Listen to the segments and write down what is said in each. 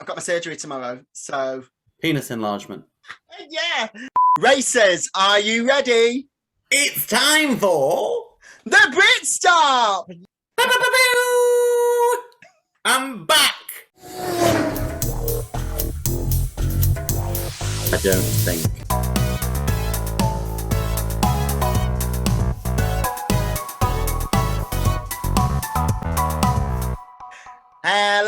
I've got my surgery tomorrow, so... Penis enlargement. Yeah! Racers, are you ready? It's time for... The Brit Stop! I'm back! I don't think.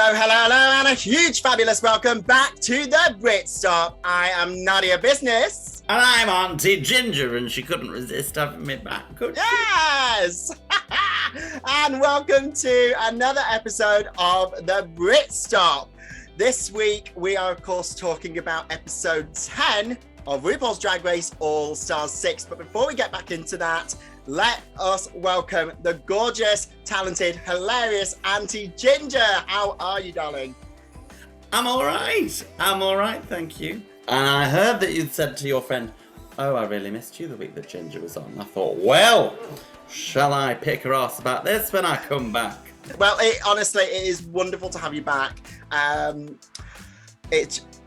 Hello, and a huge fabulous welcome back to the Brit Stop. I am Nadia Business. And I'm Aunty Ginger, and she couldn't resist having me back, could she? Yes! And welcome to another episode of the Brit Stop. This week, we are, of course, talking about episode 10 of RuPaul's Drag Race All Stars 6. But before we get back into that, let us welcome the gorgeous, talented, hilarious Aunty Ginger. How are you, darling? I'm all right, thank you. And I heard that you'd said to your friend, oh, I really missed you the week that Ginger was on. I thought, well, shall I pick her ass about this when I come back? Well, honestly, it is wonderful to have you back.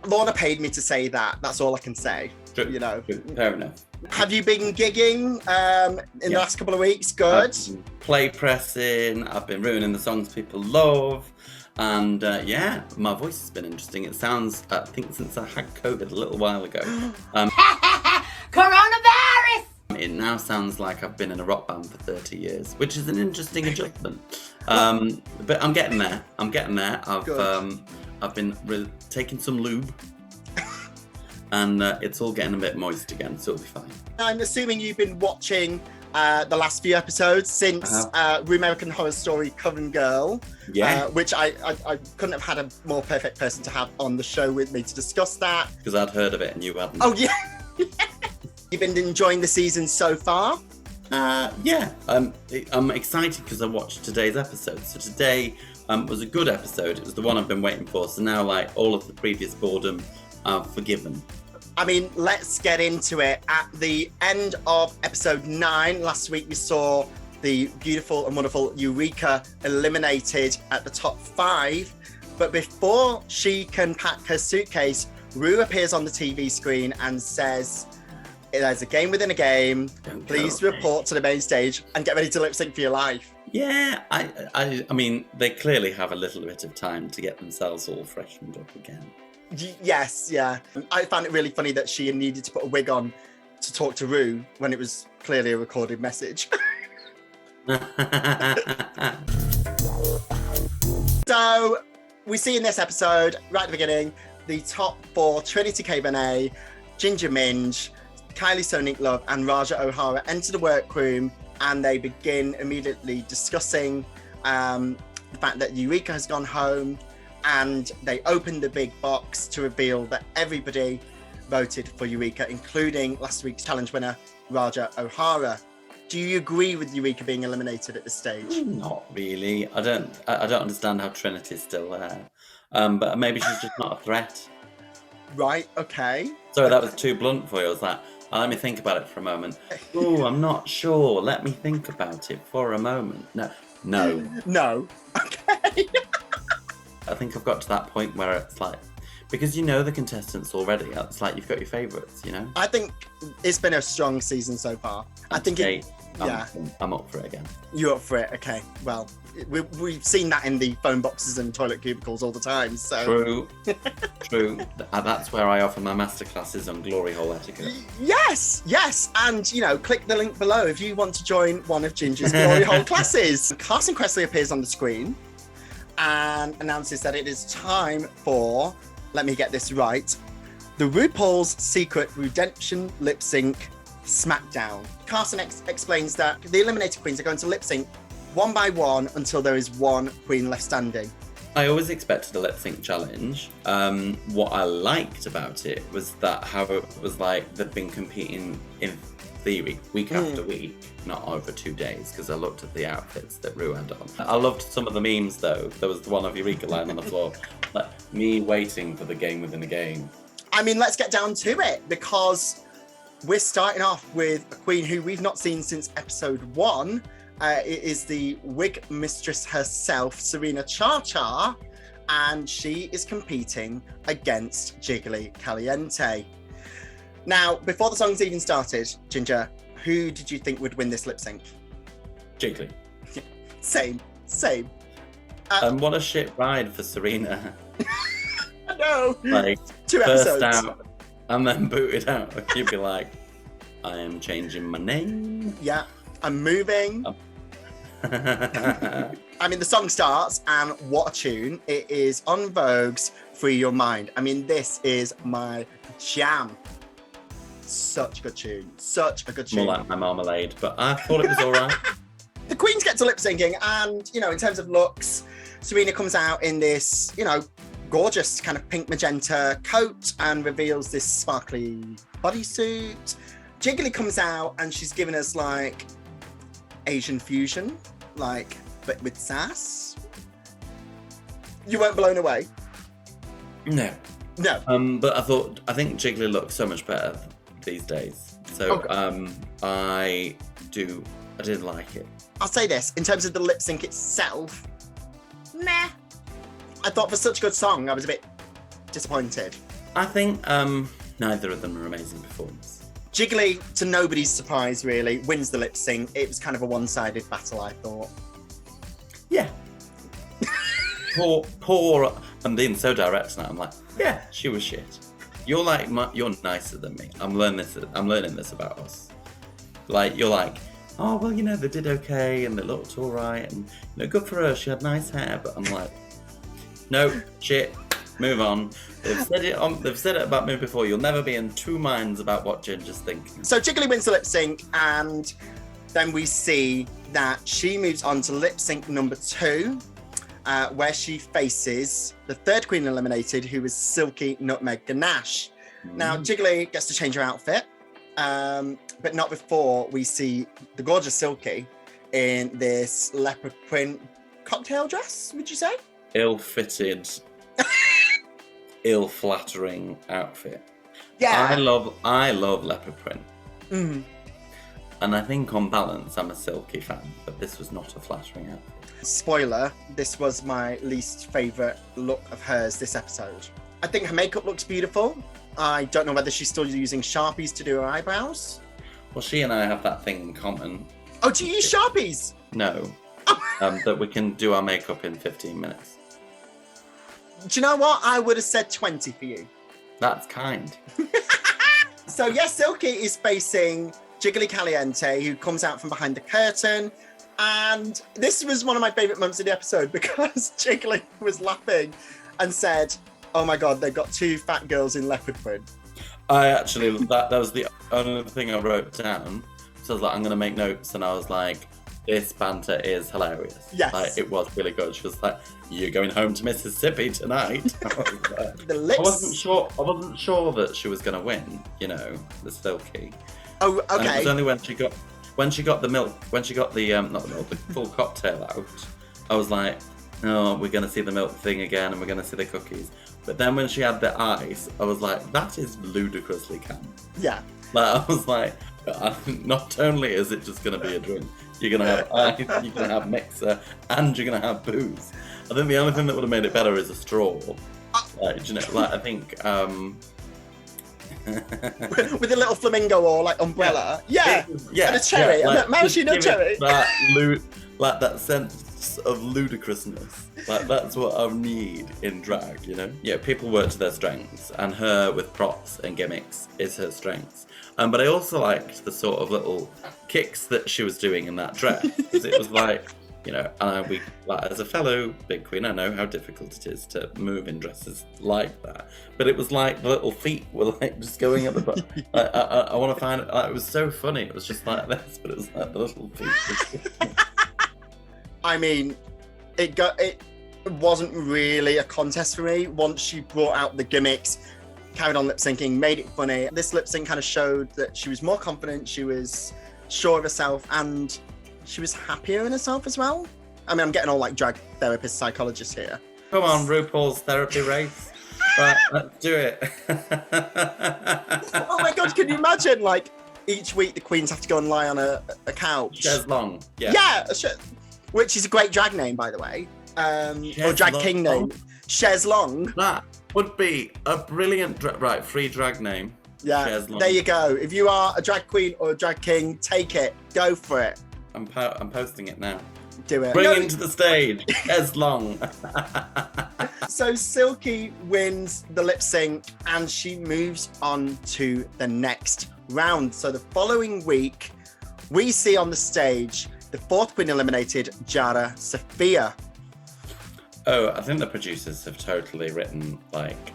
Lorna paid me to say that. That's all I can say. True, you know. True. Fair enough. Have you been gigging in the last couple of weeks? Good. Play pressing. I've been ruining the songs people love. And yeah, my voice has been interesting. It sounds, I think since I had COVID a little while ago. Coronavirus! It now sounds like I've been in a rock band for 30 years, which is an interesting adjustment. But I'm getting there. I've been taking some lube. And it's all getting a bit moist again, so it'll be fine. I'm assuming you've been watching the last few episodes since American Horror Story Coven Girl. Yeah. Which I couldn't have had a more perfect person to have on the show with me to discuss that. Because I'd heard of it and you hadn't. Oh, yeah. You've been enjoying the season so far? Yeah. I'm excited because I watched today's episode. So today was a good episode. It was the one I've been waiting for. So now, like, all of the previous boredom are forgiven. I mean, let's get into it. At the end of episode 9, last week we saw the beautiful and wonderful Eureka eliminated at the top 5. But before she can pack her suitcase, Ru appears on the TV screen and says, there's a game within a game. Please report to the main stage and get ready to lip sync for your life. Yeah, I mean, they clearly have a little bit of time to get themselves all freshened up again. Yes, yeah. I found it really funny that she needed to put a wig on to talk to Ru when it was clearly a recorded message. So, we see in this episode, right at the beginning, the top 4, Trinity K. Bonet, Ginger Minj, Kylie Sonic Love, and Raja O'Hara enter the workroom, and they begin immediately discussing the fact that Eureka has gone home. And they opened the big box to reveal that everybody voted for Eureka, including last week's challenge winner, Raja O'Hara. Do you agree with Eureka being eliminated at this stage? Not really. I don't understand how Trinity's still there. But maybe she's just not a threat. Right, okay. Sorry, that was too blunt for you. I was like, let me think about it for a moment. Ooh, I'm not sure. Let me think about it for a moment. No. Okay. I think I've got to that point where it's like, because you know the contestants already, it's like you've got your favourites, you know? I think it's been a strong season so far. I'm up for it again. You're up for it, okay. Well, we've seen that in the phone boxes and toilet cubicles all the time, so... True. That's where I offer my masterclasses on glory hole etiquette. Yes, and, click the link below if you want to join one of Ginger's glory hole classes. Carson Kressley appears on the screen and announces that it is time for, let me get this right, the RuPaul's Secret Redemption Lip Sync Smackdown. Carson explains that the eliminated queens are going to lip sync one by one until there is one queen left standing. I always expected a lip sync challenge. What I liked about it was that how it was like they've been competing in theory week after week, not over 2 days, because I looked at the outfits that Ru had on. I loved some of the memes though. There was the one of Eureka lying on the floor, like me waiting for the game within a game. I mean, let's get down to it, because we're starting off with a queen who we've not seen since episode 1. It is the wig mistress herself, Serena Cha-Cha, and she is competing against Jiggly Caliente. Now, before the song's even started, Ginger, who did you think would win this lip sync? Jiggly. Same. And what a shit ride for Serena. I know. Like, 2 first episodes. out and then booted out. You'd be like, I am changing my name. Yeah, I'm moving. I mean, the song starts, and what a tune. It is En Vogue's Free Your Mind. I mean, this is my jam. Such a good tune. Such a good tune. More like my marmalade, but I thought it was all right. The queens get to lip syncing, and, you know, in terms of looks, Serena comes out in this, you know, gorgeous kind of pink magenta coat and reveals this sparkly bodysuit. Jiggly comes out and she's giving us like Asian fusion, like, but with sass. You weren't blown away? No. No. But I think Jiggly looks so much better these days. So I did like it. I'll say this, in terms of the lip sync itself, meh. I thought for such a good song, I was a bit disappointed. I think neither of them are amazing performers. Jiggly, to nobody's surprise really, wins the lip sync. It was kind of a one-sided battle, I thought. Yeah. poor. I'm being so direct now. I'm like, yeah, she was shit. You're like, you're nicer than me. I'm learning this about us. Like, you're like, oh well, you know, they did okay and they looked all right, and you know, good for her. She had nice hair, but I'm like, no, shit. Move on. They've said it about me before. You'll never be in two minds about what Ginger's thinking. So Jiggly wins the lip sync, and then we see that she moves on to lip sync number 2, where she faces the third queen eliminated, who was Silky Nutmeg Ganache. Now Jiggly gets to change her outfit, but not before we see the gorgeous Silky in this leopard print cocktail dress, would you say? Ill-fitted, ill-flattering outfit. Yeah. I love leopard print. Mm. And I think on balance, I'm a Silky fan, but this was not a flattering outfit. Spoiler, this was my least favourite look of hers this episode. I think her makeup looks beautiful. I don't know whether she's still using Sharpies to do her eyebrows. Well, she and I have that thing in common. Oh, do you use Sharpies? No. That we can do our makeup in 15 minutes. Do you know what? I would have said 20 for you. That's kind. So yes, Silky is facing Jiggly Caliente, who comes out from behind the curtain. And this was one of my favourite moments of the episode, because Jiggly was laughing and said, oh my God, they've got 2 fat girls in leopard print. I actually, that was the only thing I wrote down. So I was like, I'm going to make notes. And I was like, this banter is hilarious. Yes. Like, it was really good. She was like, you're going home to Mississippi tonight. I was like, The lips. I wasn't sure that she was going to win, you know, the Silky. Oh, okay. And it was only when she got the milk, not the milk, the full cocktail out, I was like, oh, we're going to see the milk thing again and we're going to see the cookies. But then when she had the ice, I was like, that is ludicrously camp. Yeah. Like, I was like, not only is it just going to be a drink, you're going to have ice, you're going to have mixer, and you're going to have booze. I think the only thing that would have made it better is a straw. Like, you know, like, I think... with a little flamingo or like umbrella. Yeah. And a cherry. Like, and a maraschino cherry. That sense of ludicrousness. Like, that's what I need in drag, you know? Yeah, people work to their strengths, and her with props and gimmicks is her strengths. But I also liked the sort of little kicks that she was doing in that dress. Because it was like, you know, as a fellow big queen, I know how difficult it is to move in dresses like that. But it was like the little feet were like just going up the butt. I want to find it. It was so funny. It was just like this, but it was like the little feet. I mean, it wasn't really a contest for me. Once she brought out the gimmicks, carried on lip syncing, made it funny. This lip sync kind of showed that she was more confident, she was sure of herself, and she was happier in herself as well. I mean, I'm getting all like drag therapist, psychologist here. Come on, RuPaul's therapy race. Right, let's do it. Oh my God, can you imagine? Like, each week the queens have to go and lie on a couch. Chaise longue. Yeah. Yeah, which is a great drag name, by the way. Or drag king name. Shares Long. That would be a brilliant free drag name. Yeah, Shares Long. there you go. If you are a drag queen or a drag king, take it. Go for it. I'm posting it now. Do it. Bring him to the stage. Shares Long. So Silky wins the lip sync and she moves on to the next round. So the following week, we see on the stage the fourth queen eliminated, Jara Sophia. Oh, I think the producers have totally written like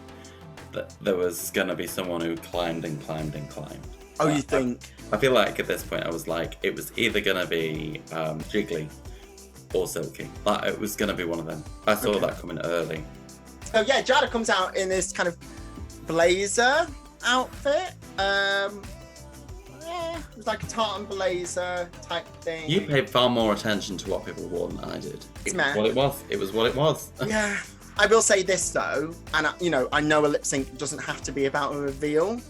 that there was going to be someone who climbed and climbed and climbed. Oh, you think? I feel like at this point I was like, it was either going to be Jiggly or Silky. Like, it was going to be one of them. I saw that coming early. So yeah, Jada comes out in this kind of blazer outfit. Yeah, it was like a tartan blazer type thing. You paid far more attention to what people wore than I did. It was meh. what it was. It was what it was. Yeah. I will say this though, and I know a lip sync doesn't have to be about a reveal,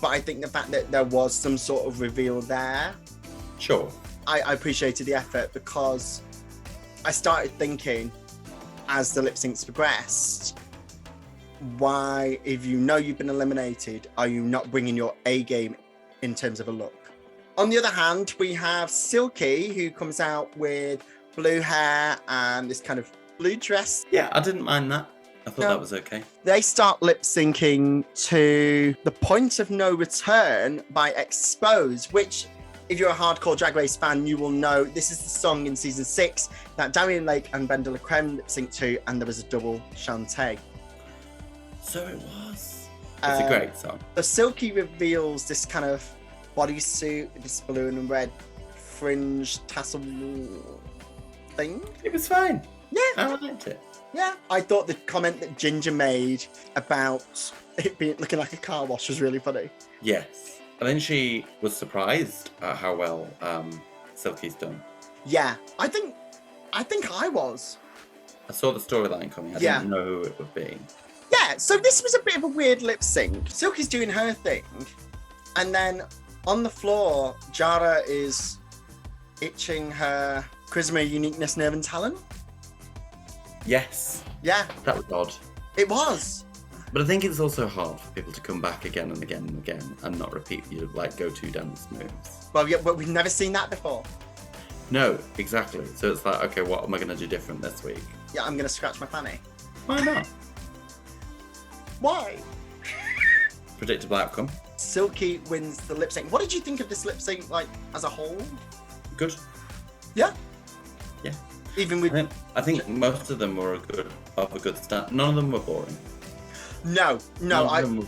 but I think the fact that there was some sort of reveal there, Sure. I appreciated the effort, because I started thinking as the lip syncs progressed, why, if you know you've been eliminated, are you not bringing your A game in terms of a look? On the other hand, we have Silky, who comes out with blue hair and this kind of blue dress. Yeah, I didn't mind that. I thought that was okay. They start lip syncing to The Point of No Return by Expose, which, if you're a hardcore Drag Race fan, you will know this is the song in season 6 that Darian Lake and Brenda Creme lip synced to, and there was a double Shantae. So it was. It's a great song. So Silky reveals this kind of bodysuit with this blue and red fringe tassel thing. It was fine. Yeah. I liked it. Yeah. I thought the comment that Ginger made about it being looking like a car wash was really funny. Yes. I think she was surprised at how well Silky's done. Yeah. I think I was. I saw the storyline coming. I didn't know who it would be. Yeah, so this was a bit of a weird lip sync. Silky's doing her thing, and then on the floor, Jara is itching her charisma, uniqueness, nerve, and talent. Yes. Yeah. That was odd. It was. But I think it's also hard for people to come back again and again and again and not repeat your go-to dance moves. Well, yeah, but we've never seen that before. No, exactly. So it's like, okay, what am I going to do different this week? Yeah, I'm going to scratch my fanny. Why not? Why? Predictable outcome. Silky wins the lip sync. What did you think of this lip sync, like, as a whole? Good. Yeah? Yeah. Even with... I think most of them were of a good start. None of them were boring. No, None of them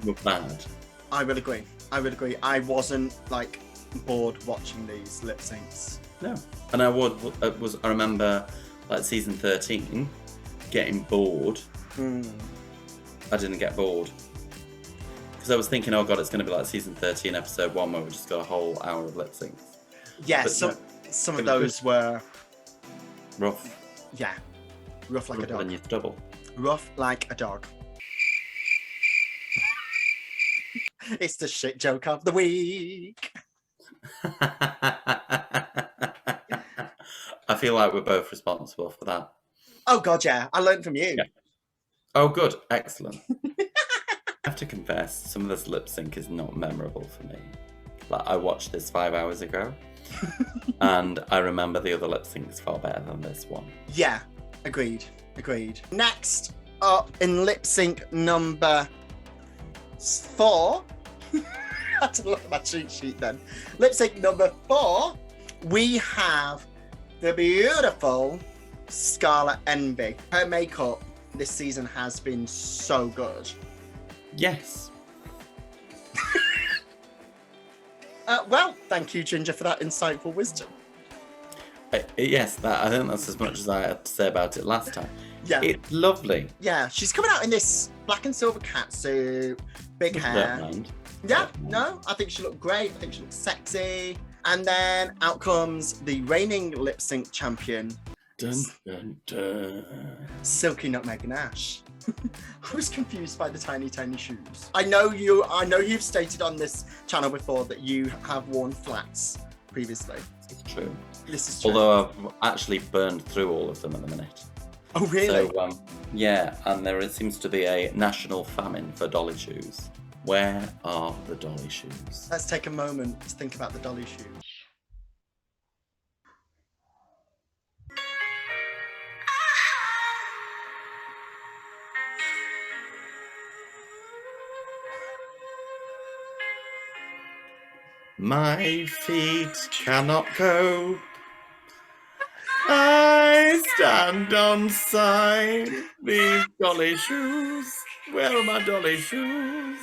were bad. I will agree. I wasn't, like, bored watching these lip syncs. No. And I remember, like, season 13, getting bored. I didn't get bored. Because I was thinking, oh god, it's going to be like season 13, episode 1, where we just got a whole hour of lip syncs. Yeah, But some of those were... Rough. Yeah. Rough like a dog. Than your stubble. Rough like a dog. It's the shit joke of the week. I feel like we're both responsible for that. Oh god, yeah. I learned from you. Yeah. Oh good, excellent. I have to confess, some of this lip sync is not memorable for me. Like, I watched this 5 hours ago, and I remember the other lip syncs far better than this one. Yeah, agreed. Next up in lip sync number 4. I had to look at my cheat sheet then. Lip sync number 4, we have the beautiful Scarlet Envy. Her makeup this season has been so good. Yes. Well, thank you, Ginger, for that insightful wisdom. Yes, I think that's as much as I had to say about it last time. Yeah. It's lovely. Yeah, she's coming out in this black and silver catsuit, big hair. Don't mind. Yeah, no, I think she looked great. I think she looked sexy. And then out comes the reigning lip sync champion, Dun, dun, dun. Silky Nutmeg Ganache. I was confused by the tiny shoes. I know you've stated on this channel before that you have worn flats previously. It's true. This is true. Although I've actually burned through all of them in a minute. Oh, really? So, yeah, and there seems to be a national famine for dolly shoes. Where are the dolly shoes? Let's take a moment to think about the dolly shoes. My feet cannot cope. I stand on side. These dolly shoes. Where are my dolly shoes?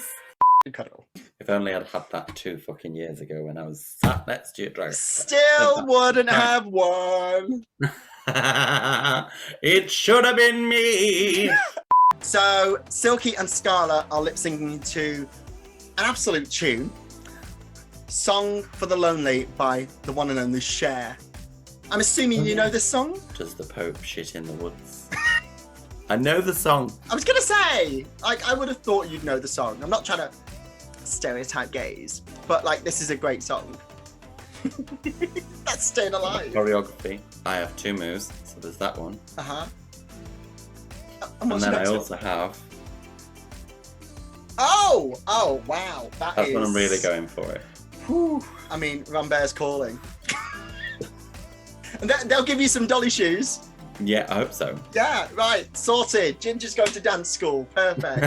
Incredible. If only I'd had that 2 fucking years ago when I was sat next to your drag. Still wouldn't have won. It should have been me. So Silky and Scarlett are lip syncing to an absolute tune. Song for the Lonely by the one and only Cher. I'm assuming you know this song? Does the Pope shit in the woods? I know the song. I was gonna say, like, I would have thought you'd know the song. I'm not trying to stereotype gays, but like, this is a great song. That's Staying Alive. Choreography. I have 2 moves, so there's that one. Uh-huh. And then I also have... Oh, wow. That's what I'm really going for it. Whew. I mean, Rambert's calling. And they'll give you some dolly shoes. Yeah, I hope so. Yeah, right. Sorted. Ginger's going to dance school. Perfect.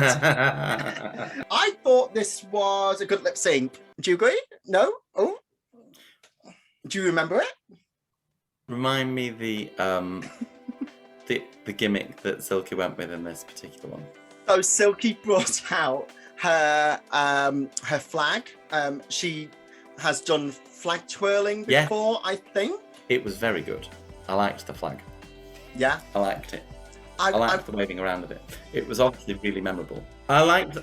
I thought this was a good lip sync. Do you agree? No? Oh? Do you remember it? Remind me the gimmick that Silky went with in this particular one. So Silky brought out her flag. She has done flag twirling before, I think. It was very good. I liked the flag. Yeah, I liked it. I liked the waving around of it. It was obviously really memorable. I like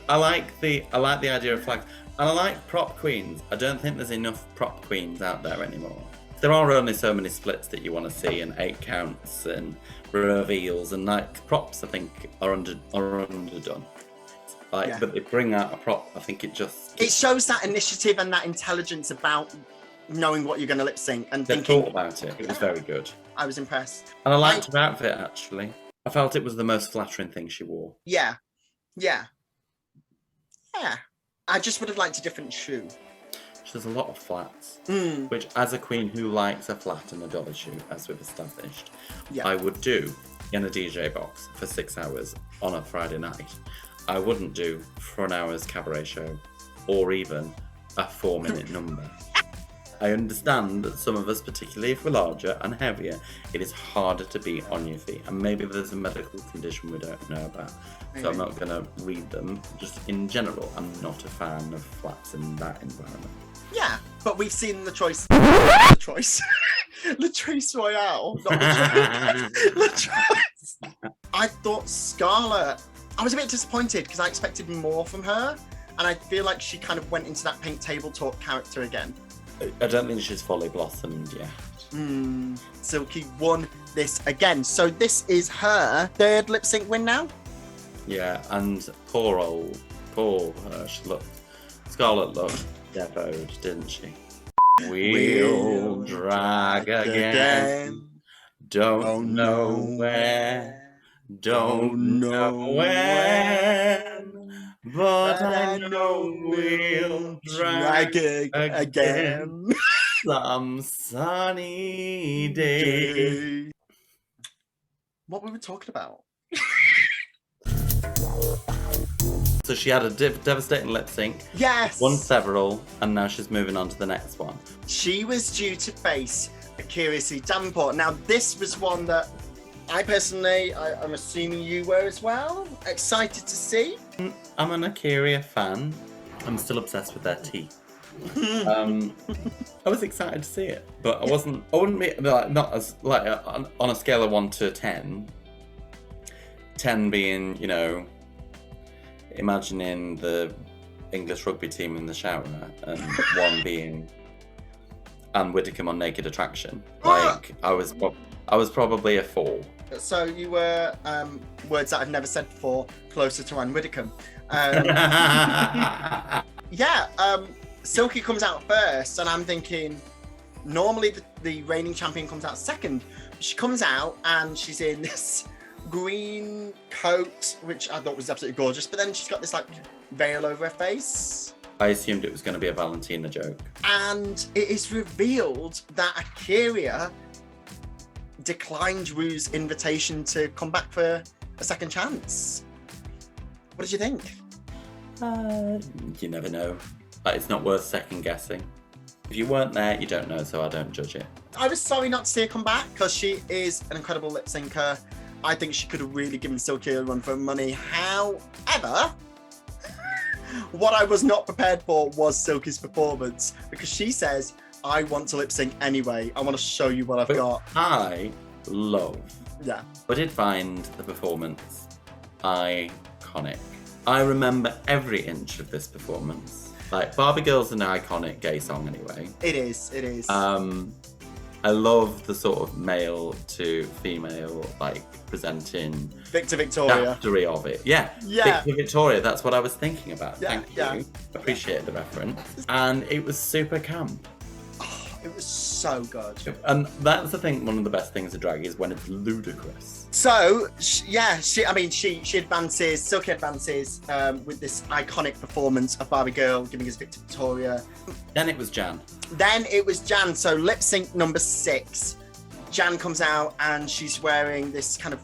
the idea of flags, and I like prop queens. I don't think there's enough prop queens out there anymore. There are only so many splits that you want to see, and 8 counts and reveals, and like props I think are underdone. Like, but they bring out a prop. I think it shows that initiative and that intelligence about knowing what you're going to lip sync and they thinking thought about it. It was very good. I was impressed. And I liked her outfit, actually. I felt it was the most flattering thing she wore. Yeah. I just would have liked a different shoe. There's a lot of flats, which as a queen who likes a flat and a dolly shoe, as we've established, I would do in a DJ box for 6 hours on a Friday night. I wouldn't do for an hour's cabaret show or even a 4-minute number. I understand that some of us, particularly if we're larger and heavier, it is harder to be on your feet. And maybe there's a medical condition we don't know about. So I'm not going to read them. Just in general, I'm not a fan of flats in that environment. Yeah, but we've seen Latrice Royale. Not Latrice. I thought Scarlett, I was a bit disappointed because I expected more from her. And I feel like she kind of went into that Pink Table Talk character again. I don't think she's fully blossomed yet. Silky won this again. So this is her 3rd lip sync win now? Yeah, and poor her. Scarlett looked devoed, didn't she? We'll drag again. Don't know where. Don't know when. But I know we'll drag again. Some sunny day. What were we talking about? So she had a devastating lip sync. Yes. Won several, and now she's moving on to the next one. She was due to face Akira Davenport. Now this was one that I personally, I'm assuming you were as well, excited to see. I'm an Akira fan. I'm still obsessed with their teeth. I was excited to see it, but I wouldn't be like, not as like on a scale of 1 to 10. 10 being, you know, imagining the English rugby team in the shower, and 1 being Anne Widdecombe on Naked Attraction. Like I was probably a 4. So you were, words that I've never said before, closer to Anne Widdecombe. Silky comes out first, and I'm thinking, normally the reigning champion comes out second. She comes out, and she's in this green coat, which I thought was absolutely gorgeous, but then she's got this like veil over her face. I assumed it was going to be a Valentina joke. And it is revealed that Akira declined Rue's invitation to come back for a second chance. What did you think? You never know. It's not worth second guessing. If you weren't there, you don't know, so I don't judge it. I was sorry not to see her come back because she is an incredible lip syncer. I think she could have really given Silky a run for money. However, what I was not prepared for was Silky's performance, because she says, I want to lip sync anyway. I want to show you what I've got. I Yeah. did find the performance iconic. I remember every inch of this performance. Like, Barbie Girl's an iconic gay song anyway. It is. I love the sort of male to female, like, presenting Victoria. factory of it. Yeah. Victoria, that's what I was thinking about. Thank you. Appreciate the reference. And it was super camp. Oh, it was so good. And that's the thing, one of the best things of drag is when it's ludicrous. So, she advances, Silky advances with this iconic performance of Barbie Girl giving us Victoria. Then it was Jan. So lip sync number 6. Jan comes out and she's wearing this kind of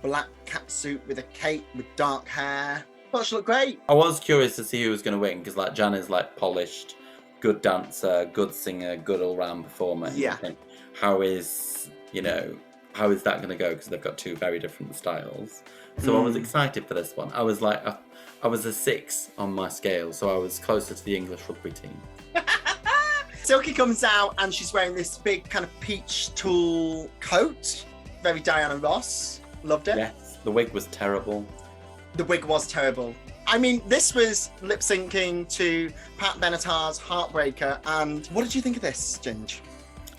black catsuit with a cape with dark hair. Thought she looked great. I was curious to see who was going to win, because like Jan is like polished, good dancer, good singer, good all-round performer. Yeah. And how is that going to go? Because they've got two very different styles. So I was excited for this one. I was like, I was a 6 on my scale, so I was closer to the English rugby team. Silky comes out and she's wearing this big kind of peach tulle coat. Very Diana Ross. Loved it. Yes, the wig was terrible. The wig was terrible. I mean, this was lip syncing to Pat Benatar's Heartbreaker. And what did you think of this, Ginge?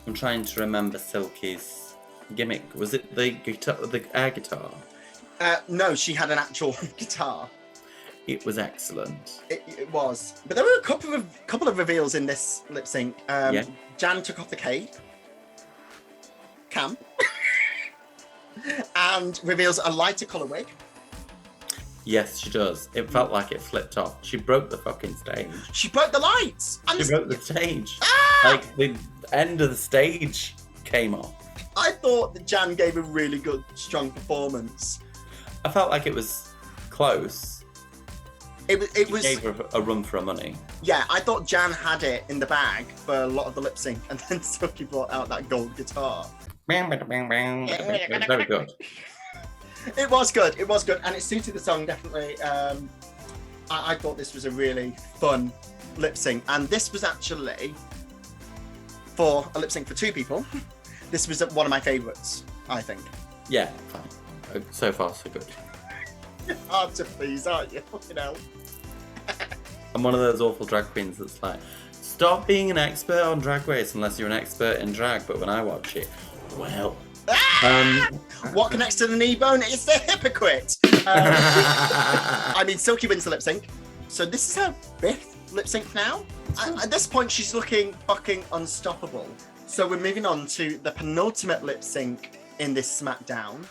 I'm trying to remember Silky's gimmick. Was it the guitar, the air guitar? No, she had an actual guitar. It was excellent. It was. But there were a couple of reveals in this lip sync. Jan took off the cape. Camp. And reveals a lighter colour wig. Yes, she does. It felt like it flipped off. She broke the fucking stage. She broke the lights. She broke the stage. Ah! Like, the end of the stage came off. I thought that Jan gave a really good, strong performance. I felt like it was close. It was. Gave her a run for her money. Yeah, I thought Jan had it in the bag for a lot of the lip sync, and then Silky brought out that gold guitar. It was very good. It was good, and it suited the song definitely. I thought this was a really fun lip sync, and this was actually, for a lip sync for 2 people, this was one of my favourites, I think. Yeah, fine. So far, so good. You're hard to please, aren't you? You know. I'm one of those awful drag queens that's like, stop being an expert on Drag Race unless you're an expert in drag, but when I watch it, well... What connects to the knee bone? It's the hypocrite. I mean, Silky wins the lip sync. So this is her 5th lip sync now. At this point, she's looking fucking unstoppable. So we're moving on to the penultimate lip sync in this SmackDown.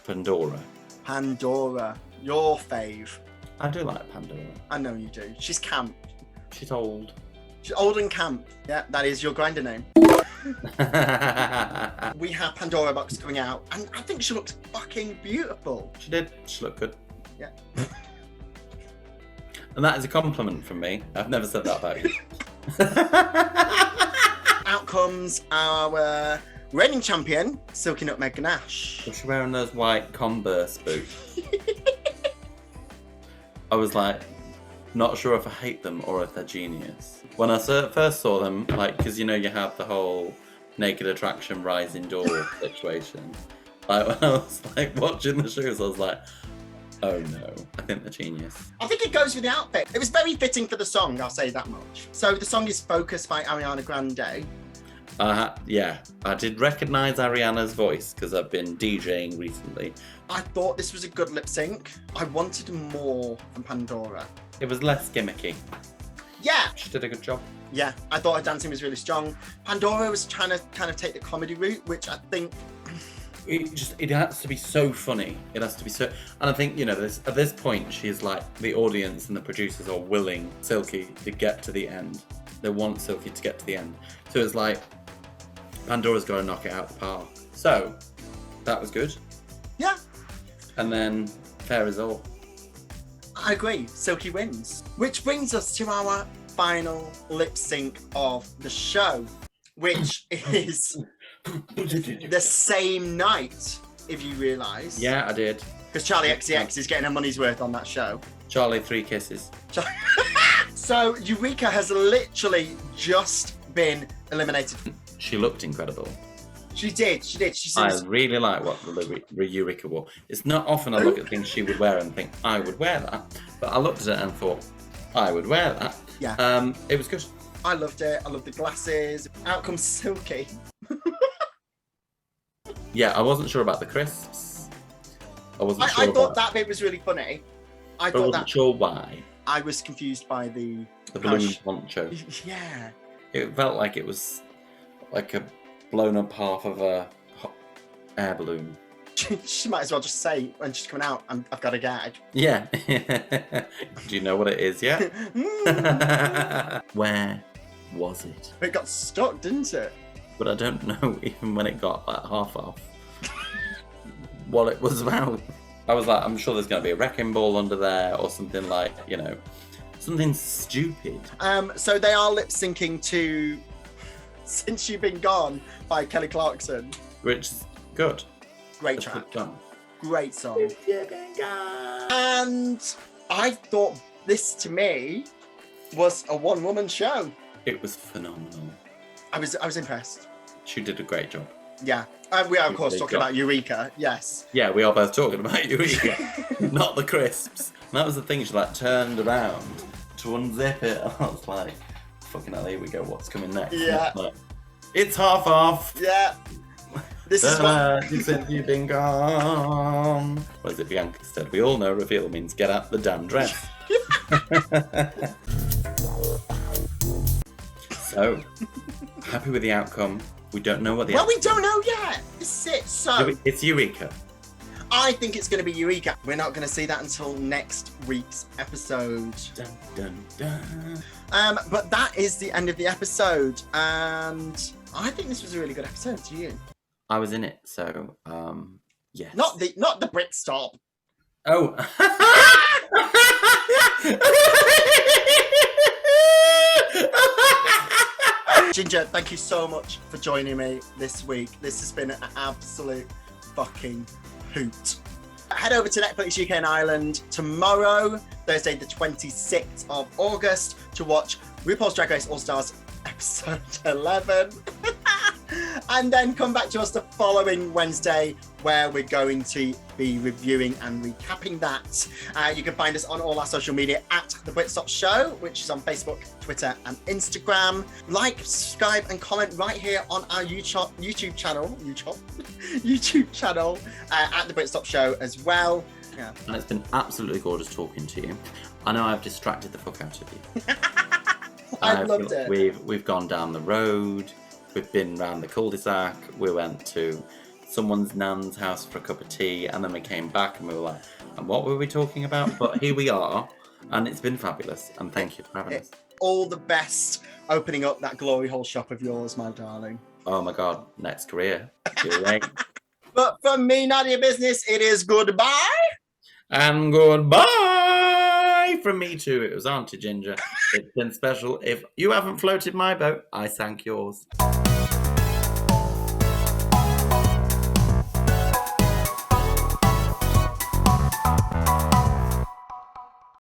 Pandora, your fave. I do like Pandora. I know you do. She's camp. She's old. She's old and camp. Yeah, that is your grinder name. We have Pandora Box coming out, and I think she looks fucking beautiful. She did. She looked good. Yeah. And that is a compliment from me. I've never said that about you. Out comes our reigning champion, Silky Nutmeg Ganache. Was she wearing those white Converse boots? I was like, not sure if I hate them or if they're genius. When I first saw them, like, because you have the whole naked attraction rising door situation. Like, when I was like watching the shows, I was like, oh no, I think they're genius. I think it goes with the outfit. It was very fitting for the song, I'll say that much. So the song is Focus by Ariana Grande. Yeah, I did recognise Ariana's voice because I've been DJing recently. I thought this was a good lip sync. I wanted more from Pandora. It was less gimmicky. Yeah. She did a good job. Yeah, I thought her dancing was really strong. Pandora was trying to kind of take the comedy route, which I think it has to be so funny. It has to be so, and I think, you know, at this point, she's like, the audience and the producers are willing Silky to get to the end. They want Silky to get to the end. So it's like, Pandora's got to knock it out the park. So that was good. Yeah. And then fair as all. I agree. Silky wins. Which brings us to our final lip sync of the show, which is the same night, if you realise. Yeah, I did. Because Charlie XCX is getting her money's worth on that show. Charlie, 3 kisses. So Eureka has literally just been eliminated. She looked incredible. She did. She I seems... really like what the Eureka wore. It's not often I look at things she would wear and think, I would wear that. But I looked at it and thought, I would wear that. Yeah. It was good. I loved it. I loved the glasses. Out comes Silky. Yeah, I wasn't sure about the crisps. I wasn't sure. I thought that bit was really funny. I wasn't sure why. I was confused by the balloon poncho. Yeah. It felt like it was like a blown up half of a air balloon. She might as well just say when she's coming out, I've got a gag. Yeah. Do you know what it is yet? Where was it? It got stuck, didn't it? But I don't know, even when it got like half off, what it was about. I was like, I'm sure there's going to be a wrecking ball under there or something like, you know, something stupid. So they are lip syncing to Since You've Been Gone by Kelly Clarkson. Which is good. Great track. Great song. And I thought this, to me, was a one-woman show. It was phenomenal. I was impressed. She did a great job. Yeah. We are, of course, talking about Eureka. Yes. Yeah, we are both talking about Eureka. Not the crisps. And that was the thing. She like turned around to unzip it. And I was like, fucking hell, here we go. What's coming next? Yeah. Like, it's half off. Yeah. This is what... You said you've been gone. What is it Bianca said? We all know reveal means get out the damn dress. So, happy with the outcome. We don't know what the we don't know yet. This is it. So it's Eureka. I think it's going to be Eureka. We're not going to see that until next week's episode. Dun, dun, dun. But that is the end of the episode, and I think this was a really good episode. Do you? I was in it, so yes. Not the Brit Stop. Oh. Ginger, thank you so much for joining me this week. This has been an absolute fucking hoot. Head over to Netflix UK and Ireland tomorrow, Thursday the 26th of August, to watch RuPaul's Drag Race All-Stars episode 11. And then come back to us the following Wednesday, where we're going to be reviewing and recapping that. You can find us on all our social media at The Brit Stop Show, which is on Facebook, Twitter and Instagram. Like, subscribe and comment right here on our YouTube channel at The Brit Stop Show as well. Yeah. And it's been absolutely gorgeous talking to you. I know I've distracted the fuck out of you. I loved it. We've gone down the road. We've been round the cul-de-sac. We went to someone's nan's house for a cup of tea, and then we came back and we were like, and what were we talking about? But here we are, and it's been fabulous. And thank you for having us. All the best opening up that glory hole shop of yours, my darling. Oh my God, next career. You're right. But from me, Nadia Business, it is goodbye. And goodbye from me too. It was Auntie Ginger. It's been special. If you haven't floated my boat, I sank yours.